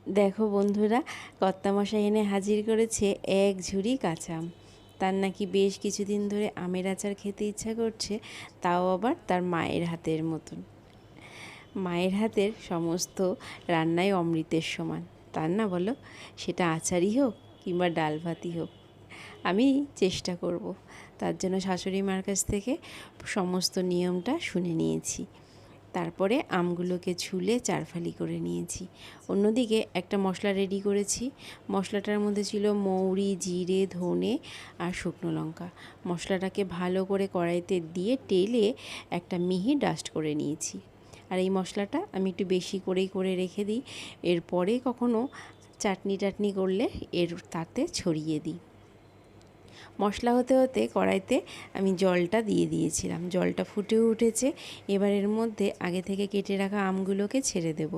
দেখো বন্ধুরা, কর্তামশাই এনে হাজির করেছে এক ঝুড়ি কাঁচা আম। তার নাকি বেশ কিছুদিন ধরে আমের আচার খেতে ইচ্ছা করছে, তাও আবার তার মায়ের হাতের মতন। মায়ের হাতের সমস্ত রান্নাই অমৃতের সমান, তার না বলো? সেটা আচারই হোক কিংবা ডাল ভাতই হোক, আমি চেষ্টা করব। তার জন্য শাশুড়ি মার কাছ থেকে সমস্ত নিয়মটা শুনে নিয়েছি। তারপরে আমগুলোকে ছুলে চারফালি করে নিয়েছি। অন্যদিকে একটা মশলা রেডি করেছি। মশলাটার মধ্যে ছিল মৌরি, জিরে, ধনে আর শুকনো লঙ্কা। মশলাটাকে ভালো করে কড়াইতে দিয়ে টেলে একটা মিহি ডাস্ট করে নিয়েছি। আর এই মশলাটা আমি একটু বেশি করেই করে রেখে দিই, এরপরে কখনো চাটনি টাটনি করলে তাতে ছড়িয়ে দিই। মশলা হতে হতে কড়াইতে আমি জলটা দিয়ে দিয়েছিলাম, জলটা ফুটেও উঠেছে। এবার এর মধ্যে আগে থেকে কেটে রাখা আমগুলোকে ছেড়ে দেব।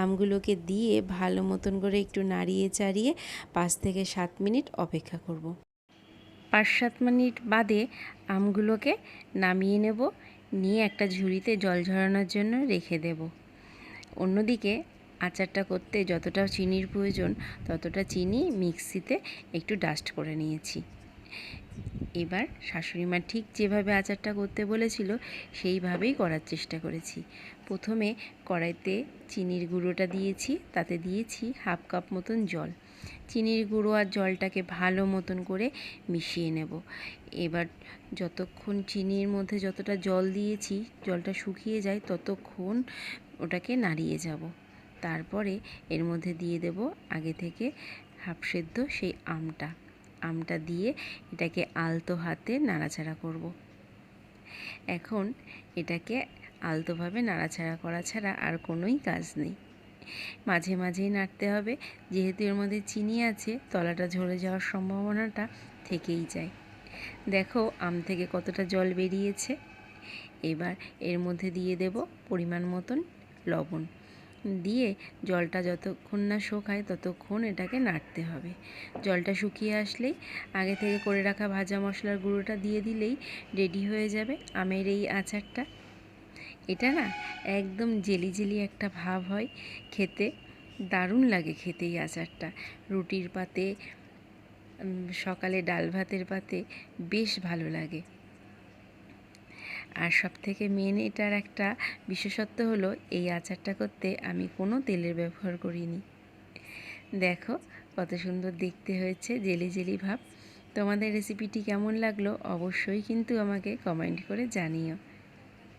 আমগুলোকে দিয়ে ভালো মতন করে একটু নাড়িয়ে চাড়িয়ে 5 থেকে 7 মিনিট অপেক্ষা করব। 5-7 মিনিট বাদে আমগুলোকে নামিয়ে নেব, নিয়ে একটা ঝুড়িতে জল ঝরানোর জন্য রেখে দেব। অন্যদিকে আচারটা করতে যতটা চিনির প্রয়োজন ততটা চিনি মিক্সিতে একটু ডাস্ট করে নিয়েছি। এবার শাশুড়ি মা ঠিক যেভাবে আচারটা করতে বলেছিল সেইভাবেই করার চেষ্টা করেছি। প্রথমে কড়াইতে চিনির গুঁড়োটা দিয়েছি, তাতে দিয়েছি 1/2 কাপ মতন জল। চিনির গুঁড়ো আর জলটাকে ভালো মতন করে মিশিয়ে নেব। এবার যতক্ষণ চিনির মধ্যে যতটা জল দিয়েছি জলটা শুকিয়ে যায় ততক্ষণ ওটাকে নাড়িয়ে যাব। তারপরে এর মধ্যে দিয়ে দেব আগে থেকে হাফ সেদ্ধ সেই আমটা দিয়ে এটাকে আলতো হাতে নাড়াচাড়া করব। এখন এটাকে আলতোভাবে নাড়াচাড়া করা ছাড়া আর কোনোই কাজ নেই। মাঝে মাঝেই নাড়তে হবে, যেহেতু এর মধ্যে চিনি আছে, তলাটা ঝরে যাওয়ার সম্ভাবনাটা থেকেই যায়। দেখো আম থেকে কতটা জল বেরিয়েছে। এবার এর মধ্যে দিয়ে দেব পরিমাণ মতন লবণ, দিয়ে জলটা যতক্ষণ না শোকায় ততক্ষণ এটাকে নাড়তে হবে। জলটা শুকিয়ে আসলেই আগে থেকে করে রাখা ভাজা মশলার গুঁড়োটা দিয়ে দিলেই রেডি হয়ে যাবে আমের এই আচারটা। এটা না একদম জেলি জেলি একটা ভাব হয়, খেতে দারুণ লাগে খেতে এই আচারটা। রুটির পাতে, সকালে ডাল ভাতের পাতে বেশ ভালো লাগে। আর সবথেকে মেন এটার একটা বিশেষত্ব হলো এই আচারটা করতে আমি কোনো তেলের ব্যবহার করিনি। দেখো কত সুন্দর দেখতে হয়েছে, জেলি জেলি ভাব। তোমাদের রেসিপিটি কেমন লাগলো অবশ্যই কিন্তু আমাকে কমেন্ট করে জানিও।